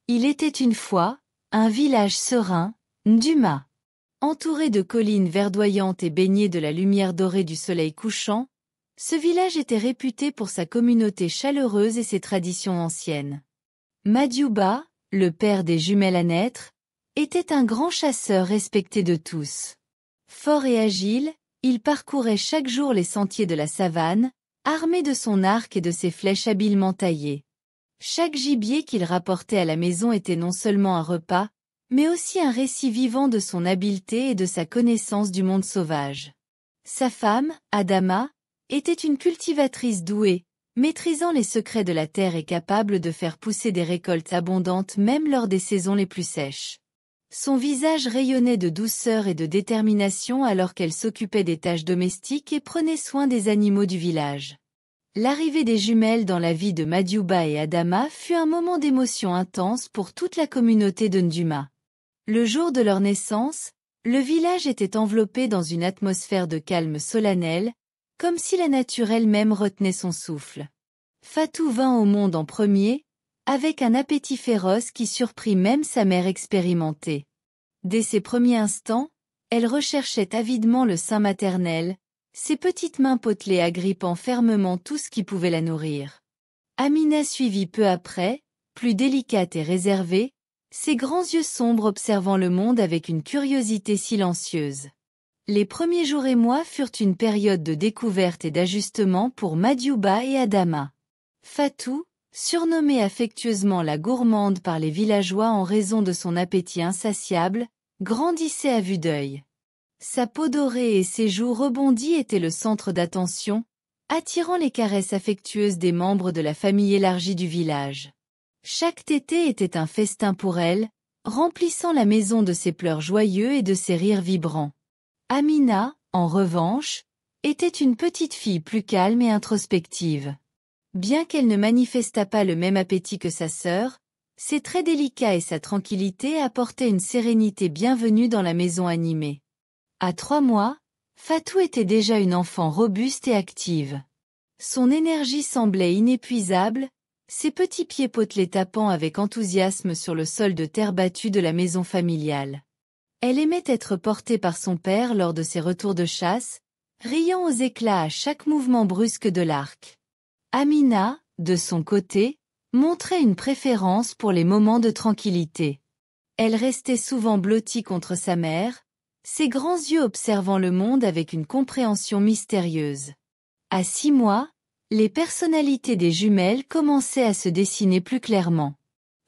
Il était une fois un village serein, Nduma. Entouré de collines verdoyantes et baigné de la lumière dorée du soleil couchant, ce village était réputé pour sa communauté chaleureuse et ses traditions anciennes. Madiouba, le père des jumelles à naître, était un grand chasseur respecté de tous. Fort et agile, il parcourait chaque jour les sentiers de la savane, armé de son arc et de ses flèches habilement taillées. Chaque gibier qu'il rapportait à la maison était non seulement un repas, mais aussi un récit vivant de son habileté et de sa connaissance du monde sauvage. Sa femme, Adama, était une cultivatrice douée, maîtrisant les secrets de la terre et capable de faire pousser des récoltes abondantes même lors des saisons les plus sèches. Son visage rayonnait de douceur et de détermination alors qu'elle s'occupait des tâches domestiques et prenait soin des animaux du village. L'arrivée des jumelles dans la vie de Madiouba et Adama fut un moment d'émotion intense pour toute la communauté de Nduma. Le jour de leur naissance, le village était enveloppé dans une atmosphère de calme solennel, comme si la nature elle-même retenait son souffle. Fatou vint au monde en premier, avec un appétit féroce qui surprit même sa mère expérimentée. Dès ses premiers instants, elle recherchait avidement le sein maternel, ses petites mains potelées agrippant fermement tout ce qui pouvait la nourrir. Amina suivit peu après, plus délicate et réservée, ses grands yeux sombres observant le monde avec une curiosité silencieuse. Les premiers jours et mois furent une période de découverte et d'ajustement pour Madiouba et Adama. Fatou, surnommée affectueusement la gourmande par les villageois en raison de son appétit insatiable, grandissait à vue d'œil. Sa peau dorée et ses joues rebondies étaient le centre d'attention, attirant les caresses affectueuses des membres de la famille élargie du village. Chaque tété était un festin pour elle, remplissant la maison de ses pleurs joyeux et de ses rires vibrants. Amina, en revanche, était une petite fille plus calme et introspective. Bien qu'elle ne manifestât pas le même appétit que sa sœur, ses traits délicats et sa tranquillité apportaient une sérénité bienvenue dans la maison animée. À 3 mois, Fatou était déjà une enfant robuste et active. Son énergie semblait inépuisable, ses petits pieds potelés tapant avec enthousiasme sur le sol de terre battue de la maison familiale. Elle aimait être portée par son père lors de ses retours de chasse, riant aux éclats à chaque mouvement brusque de l'arc. Amina, de son côté, montrait une préférence pour les moments de tranquillité. Elle restait souvent blottie contre sa mère, ses grands yeux observant le monde avec une compréhension mystérieuse. À 6 mois, les personnalités des jumelles commençaient à se dessiner plus clairement.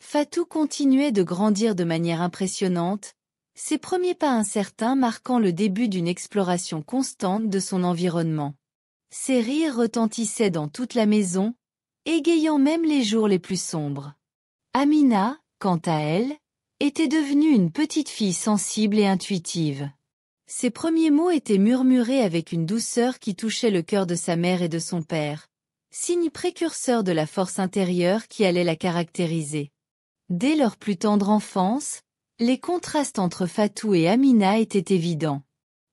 Fatou continuait de grandir de manière impressionnante, ses premiers pas incertains marquant le début d'une exploration constante de son environnement. Ses rires retentissaient dans toute la maison, égayant même les jours les plus sombres. Amina, quant à elle, était devenue une petite fille sensible et intuitive. Ses premiers mots étaient murmurés avec une douceur qui touchait le cœur de sa mère et de son père, signe précurseur de la force intérieure qui allait la caractériser. Dès leur plus tendre enfance, les contrastes entre Fatou et Amina étaient évidents.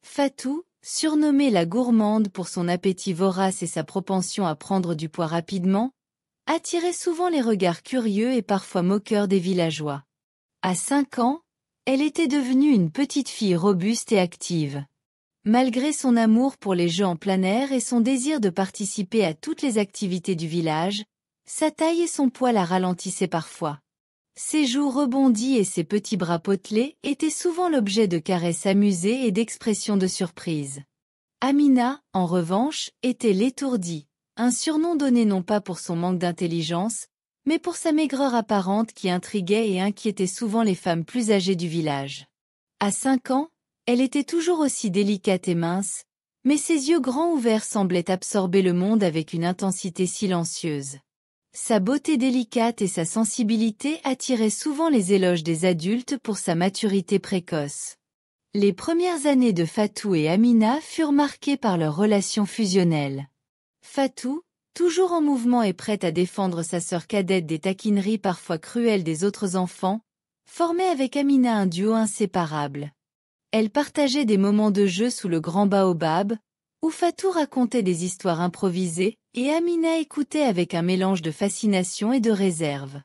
Fatou, surnommée la gourmande pour son appétit vorace et sa propension à prendre du poids rapidement, attirait souvent les regards curieux et parfois moqueurs des villageois. À 5 ans, elle était devenue une petite fille robuste et active. Malgré son amour pour les jeux en plein air et son désir de participer à toutes les activités du village, sa taille et son poids la ralentissaient parfois. Ses joues rebondies et ses petits bras potelés étaient souvent l'objet de caresses amusées et d'expressions de surprise. Amina, en revanche, était l'étourdie, un surnom donné non pas pour son manque d'intelligence, mais pour sa maigreur apparente qui intriguait et inquiétait souvent les femmes plus âgées du village. À 5 ans, elle était toujours aussi délicate et mince, mais ses yeux grands ouverts semblaient absorber le monde avec une intensité silencieuse. Sa beauté délicate et sa sensibilité attiraient souvent les éloges des adultes pour sa maturité précoce. Les premières années de Fatou et Amina furent marquées par leur relation fusionnelle. Fatou, toujours en mouvement et prête à défendre sa sœur cadette des taquineries parfois cruelles des autres enfants, formait avec Amina un duo inséparable. Elle partageait des moments de jeu sous le grand baobab, où Fatou racontait des histoires improvisées, et Amina écoutait avec un mélange de fascination et de réserve.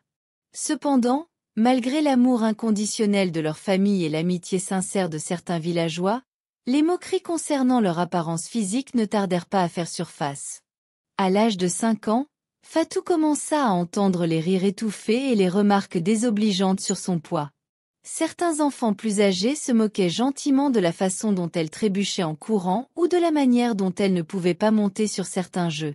Cependant, Malgré l'amour inconditionnel de leur famille et l'amitié sincère de certains villageois, les moqueries concernant leur apparence physique ne tardèrent pas à faire surface. À l'âge de 5 ans, Fatou commença à entendre les rires étouffés et les remarques désobligeantes sur son poids. Certains enfants plus âgés se moquaient gentiment de la façon dont elle trébuchait en courant ou de la manière dont elle ne pouvait pas monter sur certains jeux.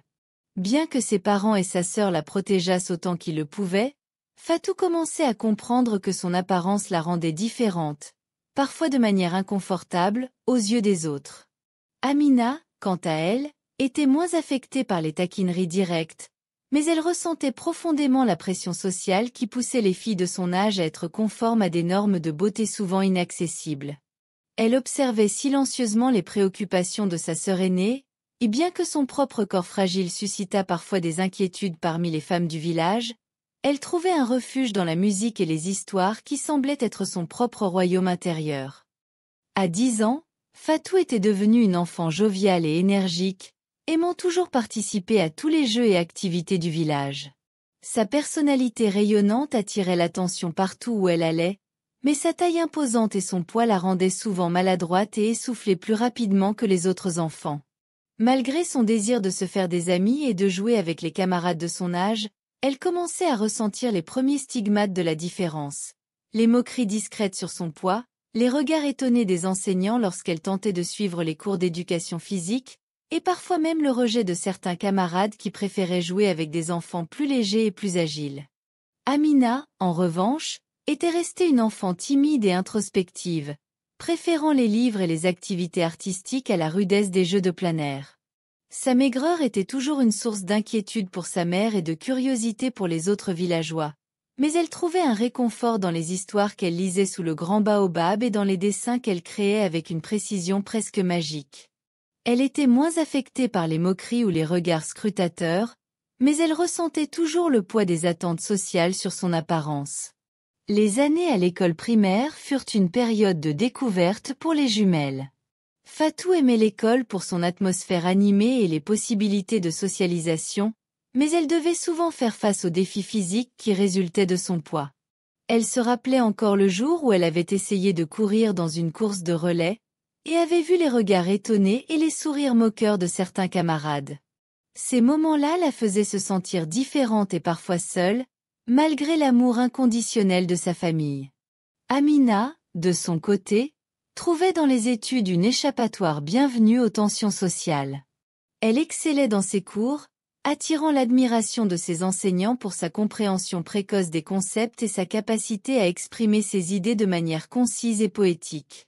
Bien que ses parents et sa sœur la protégeassent autant qu'ils le pouvaient, Fatou commençait à comprendre que son apparence la rendait différente, parfois de manière inconfortable, aux yeux des autres. Amina, quant à elle, était moins affectée par les taquineries directes, mais elle ressentait profondément la pression sociale qui poussait les filles de son âge à être conformes à des normes de beauté souvent inaccessibles. Elle observait silencieusement les préoccupations de sa sœur aînée, et bien que son propre corps fragile suscitât parfois des inquiétudes parmi les femmes du village, elle trouvait un refuge dans la musique et les histoires qui semblaient être son propre royaume intérieur. À 10 ans, Fatou était devenue une enfant joviale et énergique, aimant toujours participer à tous les jeux et activités du village. Sa personnalité rayonnante attirait l'attention partout où elle allait, mais sa taille imposante et son poids la rendaient souvent maladroite et essoufflée plus rapidement que les autres enfants. Malgré son désir de se faire des amis et de jouer avec les camarades de son âge, elle commençait à ressentir les premiers stigmates de la différence. Les moqueries discrètes sur son poids, les regards étonnés des enseignants lorsqu'elle tentait de suivre les cours d'éducation physique, et parfois même le rejet de certains camarades qui préféraient jouer avec des enfants plus légers et plus agiles. Amina, en revanche, était restée une enfant timide et introspective, préférant les livres et les activités artistiques à la rudesse des jeux de plein air. Sa maigreur était toujours une source d'inquiétude pour sa mère et de curiosité pour les autres villageois, mais elle trouvait un réconfort dans les histoires qu'elle lisait sous le grand baobab et dans les dessins qu'elle créait avec une précision presque magique. Elle était moins affectée par les moqueries ou les regards scrutateurs, mais elle ressentait toujours le poids des attentes sociales sur son apparence. Les années à l'école primaire furent une période de découverte pour les jumelles. Fatou aimait l'école pour son atmosphère animée et les possibilités de socialisation, mais elle devait souvent faire face aux défis physiques qui résultaient de son poids. Elle se rappelait encore le jour où elle avait essayé de courir dans une course de relais, et avait vu les regards étonnés et les sourires moqueurs de certains camarades. Ces moments-là la faisaient se sentir différente et parfois seule, malgré l'amour inconditionnel de sa famille. Amina, de son côté, trouvait dans les études une échappatoire bienvenue aux tensions sociales. Elle excellait dans ses cours, attirant l'admiration de ses enseignants pour sa compréhension précoce des concepts et sa capacité à exprimer ses idées de manière concise et poétique.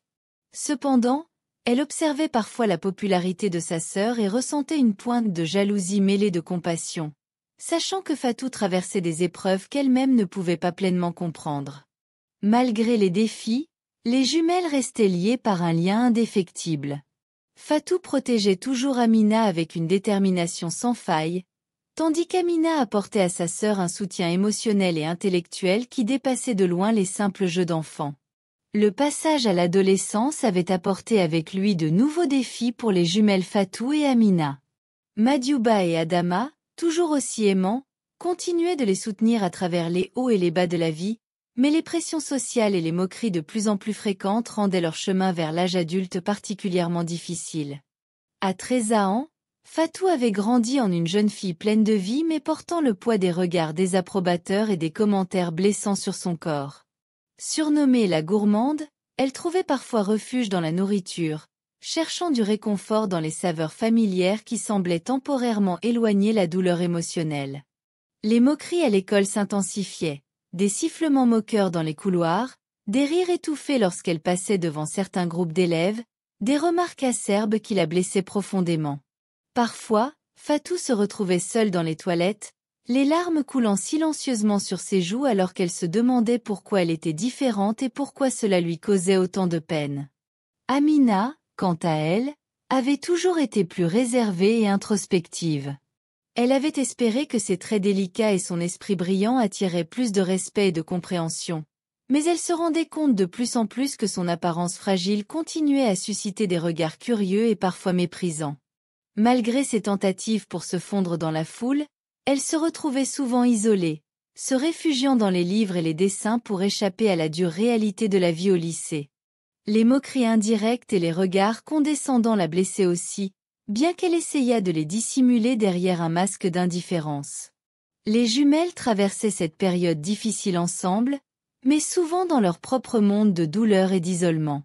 Cependant, elle observait parfois la popularité de sa sœur et ressentait une pointe de jalousie mêlée de compassion, sachant que Fatou traversait des épreuves qu'elle-même ne pouvait pas pleinement comprendre. Malgré les défis, les jumelles restaient liées par un lien indéfectible. Fatou protégeait toujours Amina avec une détermination sans faille, tandis qu'Amina apportait à sa sœur un soutien émotionnel et intellectuel qui dépassait de loin les simples jeux d'enfants. Le passage à l'adolescence avait apporté avec lui de nouveaux défis pour les jumelles Fatou et Amina. Madiouba et Adama, toujours aussi aimants, continuaient de les soutenir à travers les hauts et les bas de la vie, mais les pressions sociales et les moqueries de plus en plus fréquentes rendaient leur chemin vers l'âge adulte particulièrement difficile. À 13 ans, Fatou avait grandi en une jeune fille pleine de vie mais portant le poids des regards désapprobateurs et des commentaires blessants sur son corps. Surnommée la gourmande, elle trouvait parfois refuge dans la nourriture, cherchant du réconfort dans les saveurs familières qui semblaient temporairement éloigner la douleur émotionnelle. Les moqueries à l'école s'intensifiaient, des sifflements moqueurs dans les couloirs, des rires étouffés lorsqu'elle passait devant certains groupes d'élèves, des remarques acerbes qui la blessaient profondément. Parfois, Fatou se retrouvait seule dans les toilettes, les larmes coulant silencieusement sur ses joues alors qu'elle se demandait pourquoi elle était différente et pourquoi cela lui causait autant de peine. Amina, quant à elle, avait toujours été plus réservée et introspective. Elle avait espéré que ses traits délicats et son esprit brillant attiraient plus de respect et de compréhension, mais elle se rendait compte de plus en plus que son apparence fragile continuait à susciter des regards curieux et parfois méprisants. Malgré ses tentatives pour se fondre dans la foule, elle se retrouvait souvent isolée, se réfugiant dans les livres et les dessins pour échapper à la dure réalité de la vie au lycée. Les moqueries indirectes et les regards condescendants la blessaient aussi, bien qu'elle essayât de les dissimuler derrière un masque d'indifférence. Les jumelles traversaient cette période difficile ensemble, mais souvent dans leur propre monde de douleur et d'isolement.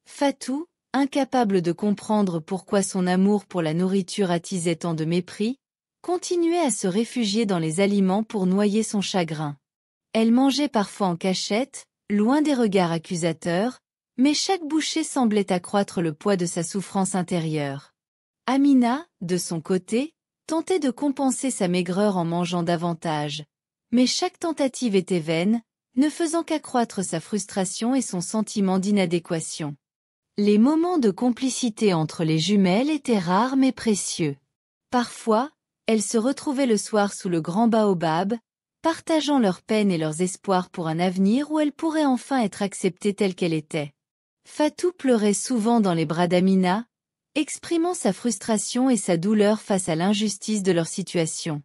Fatou, incapable de comprendre pourquoi son amour pour la nourriture attisait tant de mépris, continuait à se réfugier dans les aliments pour noyer son chagrin. Elle mangeait parfois en cachette, loin des regards accusateurs, mais chaque bouchée semblait accroître le poids de sa souffrance intérieure. Amina, de son côté, tentait de compenser sa maigreur en mangeant davantage, mais chaque tentative était vaine, ne faisant qu'accroître sa frustration et son sentiment d'inadéquation. Les moments de complicité entre les jumelles étaient rares mais précieux. Parfois, elles se retrouvaient le soir sous le grand baobab, partageant leurs peines et leurs espoirs pour un avenir où elles pourraient enfin être acceptées telle qu'elle était. Fatou pleurait souvent dans les bras d'Amina, exprimant sa frustration et sa douleur face à l'injustice de leur situation.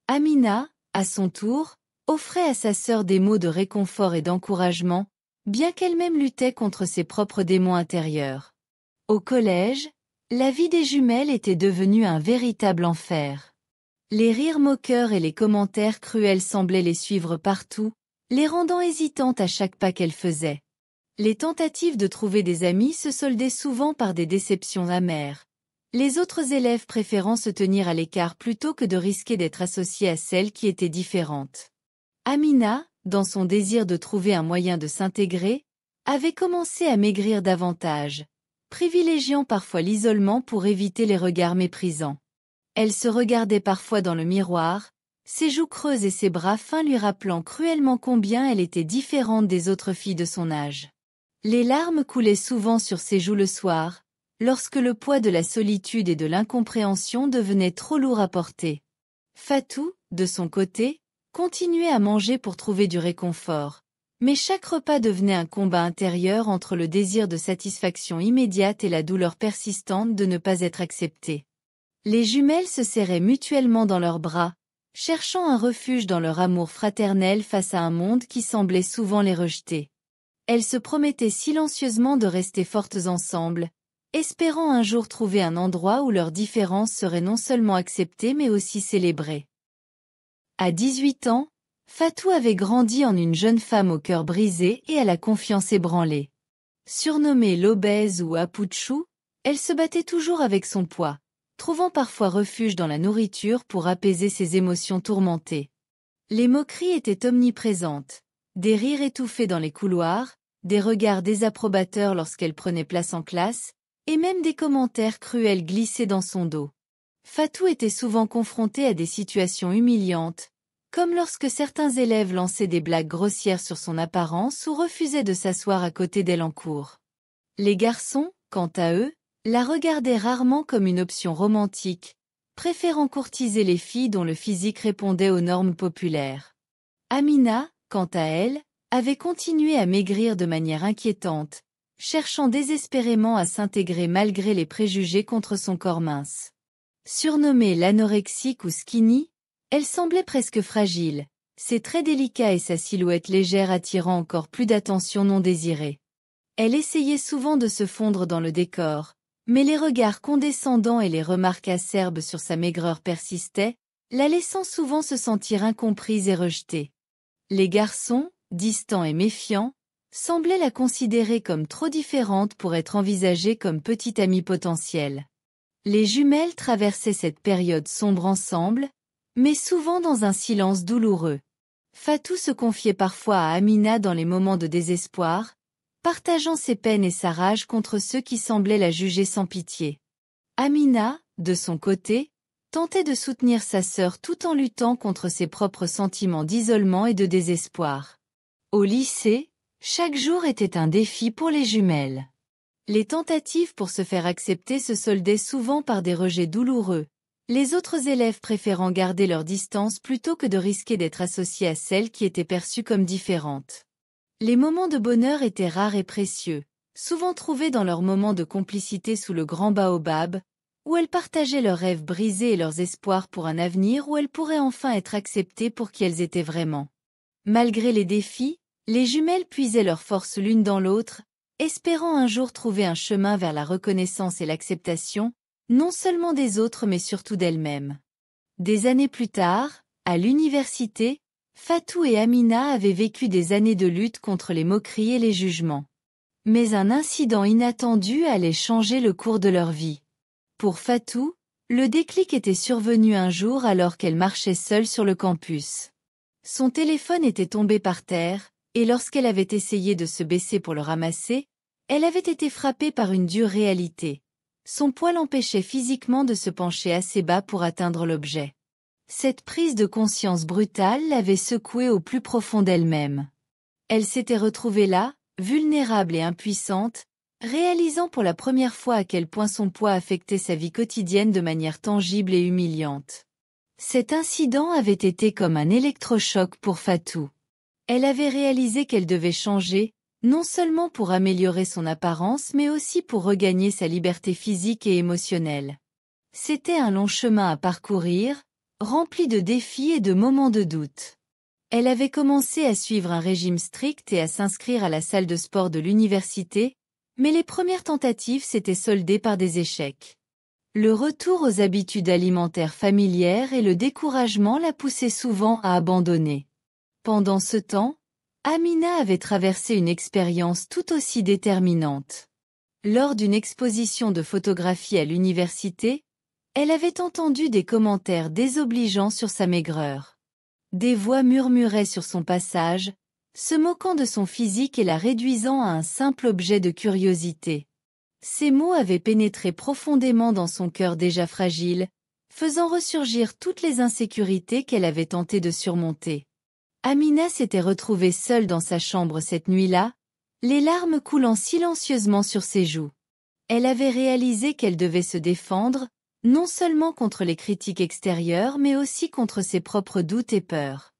Amina, à son tour, offrait à sa sœur des mots de réconfort et d'encouragement, bien qu'elle-même luttait contre ses propres démons intérieurs. Au collège, la vie des jumelles était devenue un véritable enfer. Les rires moqueurs et les commentaires cruels semblaient les suivre partout, les rendant hésitantes à chaque pas qu'elles faisaient. Les tentatives de trouver des amis se soldaient souvent par des déceptions amères, les autres élèves préférant se tenir à l'écart plutôt que de risquer d'être associées à celles qui étaient différentes. Amina, dans son désir de trouver un moyen de s'intégrer, avait commencé à maigrir davantage, privilégiant parfois l'isolement pour éviter les regards méprisants. Elle se regardait parfois dans le miroir, ses joues creuses et ses bras fins lui rappelant cruellement combien elle était différente des autres filles de son âge. Les larmes coulaient souvent sur ses joues le soir, lorsque le poids de la solitude et de l'incompréhension devenait trop lourd à porter. Fatou, de son côté, continuait à manger pour trouver du réconfort, mais chaque repas devenait un combat intérieur entre le désir de satisfaction immédiate et la douleur persistante de ne pas être acceptée. Les jumelles se serraient mutuellement dans leurs bras, cherchant un refuge dans leur amour fraternel face à un monde qui semblait souvent les rejeter. Elles se promettaient silencieusement de rester fortes ensemble, espérant un jour trouver un endroit où leurs différences seraient non seulement acceptées mais aussi célébrées. À 18 ans, Fatou avait grandi en une jeune femme au cœur brisé et à la confiance ébranlée. Surnommée l'obèse ou Apouchou, elle se battait toujours avec son poids, trouvant parfois refuge dans la nourriture pour apaiser ses émotions tourmentées. Les moqueries étaient omniprésentes, des rires étouffés dans les couloirs, des regards désapprobateurs lorsqu'elle prenait place en classe, et même des commentaires cruels glissés dans son dos. Fatou était souvent confrontée à des situations humiliantes, comme lorsque certains élèves lançaient des blagues grossières sur son apparence ou refusaient de s'asseoir à côté d'elle en cours. Les garçons, quant à eux, la regardaient rarement comme une option romantique, préférant courtiser les filles dont le physique répondait aux normes populaires. Amina, quant à elle, avait continué à maigrir de manière inquiétante, cherchant désespérément à s'intégrer malgré les préjugés contre son corps mince. Surnommée l'anorexique ou skinny, elle semblait presque fragile, ses traits délicats et sa silhouette légère attirant encore plus d'attention non désirée. Elle essayait souvent de se fondre dans le décor, mais les regards condescendants et les remarques acerbes sur sa maigreur persistaient, la laissant souvent se sentir incomprise et rejetée. Les garçons, distants et méfiants, semblaient la considérer comme trop différente pour être envisagée comme petite amie potentielle. Les jumelles traversaient cette période sombre ensemble, mais souvent dans un silence douloureux. Fatou se confiait parfois à Amina dans les moments de désespoir, partageant ses peines et sa rage contre ceux qui semblaient la juger sans pitié. Amina, de son côté, tentait de soutenir sa sœur tout en luttant contre ses propres sentiments d'isolement et de désespoir. Au lycée, chaque jour était un défi pour les jumelles. Les tentatives pour se faire accepter se soldaient souvent par des rejets douloureux, les autres élèves préférant garder leur distance plutôt que de risquer d'être associés à celles qui étaient perçues comme différentes. Les moments de bonheur étaient rares et précieux, souvent trouvés dans leurs moments de complicité sous le grand baobab, où elles partageaient leurs rêves brisés et leurs espoirs pour un avenir où elles pourraient enfin être acceptées pour qui elles étaient vraiment. Malgré les défis, les jumelles puisaient leurs forces l'une dans l'autre, espérant un jour trouver un chemin vers la reconnaissance et l'acceptation, non seulement des autres mais surtout d'elles-mêmes. Des années plus tard, à l'université, Fatou et Amina avaient vécu des années de lutte contre les moqueries et les jugements. Mais un incident inattendu allait changer le cours de leur vie. Pour Fatou, le déclic était survenu un jour alors qu'elle marchait seule sur le campus. Son téléphone était tombé par terre, et lorsqu'elle avait essayé de se baisser pour le ramasser, elle avait été frappée par une dure réalité. Son poids l'empêchait physiquement de se pencher assez bas pour atteindre l'objet. Cette prise de conscience brutale l'avait secouée au plus profond d'elle-même. Elle s'était retrouvée là, vulnérable et impuissante, réalisant pour la première fois à quel point son poids affectait sa vie quotidienne de manière tangible et humiliante. Cet incident avait été comme un électrochoc pour Fatou. Elle avait réalisé qu'elle devait changer, non seulement pour améliorer son apparence mais aussi pour regagner sa liberté physique et émotionnelle. C'était un long chemin à parcourir, rempli de défis et de moments de doute. Elle avait commencé à suivre un régime strict et à s'inscrire à la salle de sport de l'université, mais les premières tentatives s'étaient soldées par des échecs. Le retour aux habitudes alimentaires familières et le découragement la poussaient souvent à abandonner. Pendant ce temps, Amina avait traversé une expérience tout aussi déterminante. Lors d'une exposition de photographie à l'université, elle avait entendu des commentaires désobligeants sur sa maigreur. Des voix murmuraient sur son passage, se moquant de son physique et la réduisant à un simple objet de curiosité. Ces mots avaient pénétré profondément dans son cœur déjà fragile, faisant ressurgir toutes les insécurités qu'elle avait tenté de surmonter. Amina s'était retrouvée seule dans sa chambre cette nuit-là, les larmes coulant silencieusement sur ses joues. Elle avait réalisé qu'elle devait se défendre, non seulement contre les critiques extérieures mais aussi contre ses propres doutes et peurs.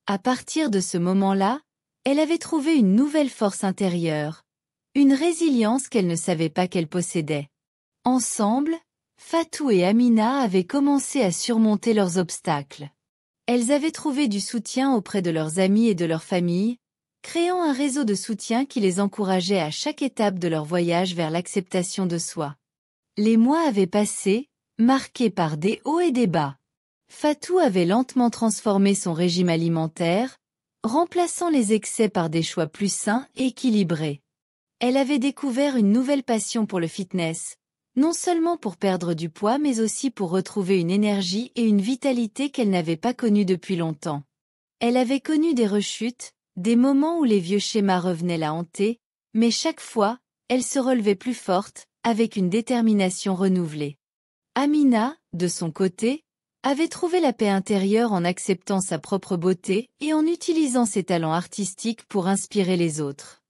À partir de ce moment-là, elle avait trouvé une nouvelle force intérieure, une résilience qu'elle ne savait pas qu'elle possédait. Ensemble, Fatou et Amina avaient commencé à surmonter leurs obstacles. Elles avaient trouvé du soutien auprès de leurs amis et de leur famille, créant un réseau de soutien qui les encourageait à chaque étape de leur voyage vers l'acceptation de soi. Les mois avaient passé, marqués par des hauts et des bas. Fatou avait lentement transformé son régime alimentaire, remplaçant les excès par des choix plus sains et équilibrés. Elle avait découvert une nouvelle passion pour le fitness, non seulement pour perdre du poids mais aussi pour retrouver une énergie et une vitalité qu'elle n'avait pas connues depuis longtemps. Elle avait connu des rechutes, des moments où les vieux schémas revenaient la hanter, mais chaque fois, elle se relevait plus forte, avec une détermination renouvelée. Amina, de son côté, avait trouvé la paix intérieure en acceptant sa propre beauté et en utilisant ses talents artistiques pour inspirer les autres.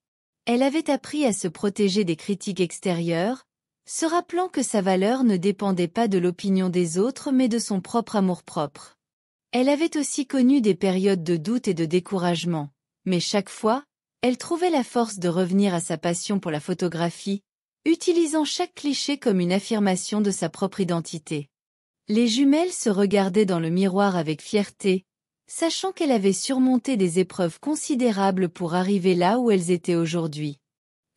Elle avait appris à se protéger des critiques extérieures, se rappelant que sa valeur ne dépendait pas de l'opinion des autres mais de son propre amour-propre. Elle avait aussi connu des périodes de doute et de découragement, mais chaque fois, elle trouvait la force de revenir à sa passion pour la photographie, utilisant chaque cliché comme une affirmation de sa propre identité. Les jumelles se regardaient dans le miroir avec fierté, sachant qu'elle avait surmonté des épreuves considérables pour arriver là où elles étaient aujourd'hui.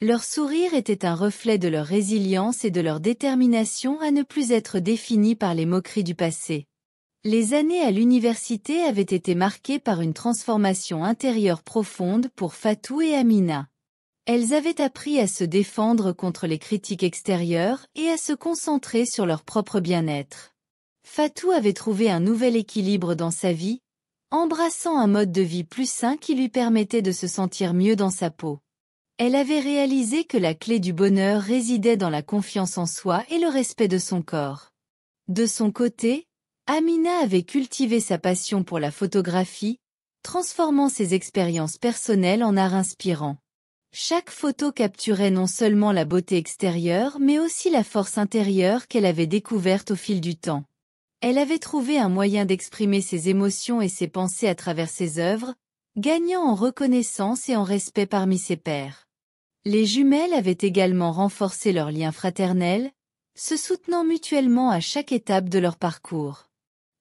Leur sourire était un reflet de leur résilience et de leur détermination à ne plus être définis par les moqueries du passé. Les années à l'université avaient été marquées par une transformation intérieure profonde pour Fatou et Amina. Elles avaient appris à se défendre contre les critiques extérieures et à se concentrer sur leur propre bien-être. Fatou avait trouvé un nouvel équilibre dans sa vie, embrassant un mode de vie plus sain qui lui permettait de se sentir mieux dans sa peau. Elle avait réalisé que la clé du bonheur résidait dans la confiance en soi et le respect de son corps. De son côté, Amina avait cultivé sa passion pour la photographie, transformant ses expériences personnelles en art inspirant. Chaque photo capturait non seulement la beauté extérieure mais aussi la force intérieure qu'elle avait découverte au fil du temps. Elle avait trouvé un moyen d'exprimer ses émotions et ses pensées à travers ses œuvres, gagnant en reconnaissance et en respect parmi ses pairs. Les jumelles avaient également renforcé leur lien fraternel, se soutenant mutuellement à chaque étape de leur parcours.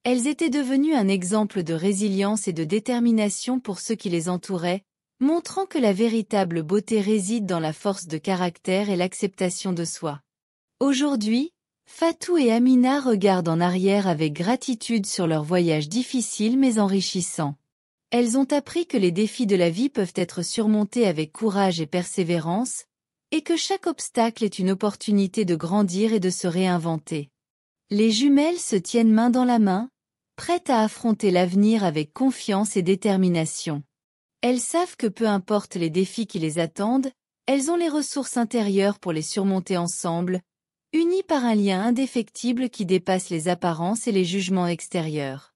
Elles étaient devenues un exemple de résilience et de détermination pour ceux qui les entouraient, montrant que la véritable beauté réside dans la force de caractère et l'acceptation de soi. Aujourd'hui, Fatou et Amina regardent en arrière avec gratitude sur leur voyage difficile mais enrichissant. Elles ont appris que les défis de la vie peuvent être surmontés avec courage et persévérance, et que chaque obstacle est une opportunité de grandir et de se réinventer. Les jumelles se tiennent main dans la main, prêtes à affronter l'avenir avec confiance et détermination. Elles savent que peu importe les défis qui les attendent, elles ont les ressources intérieures pour les surmonter ensemble, unies par un lien indéfectible qui dépasse les apparences et les jugements extérieurs.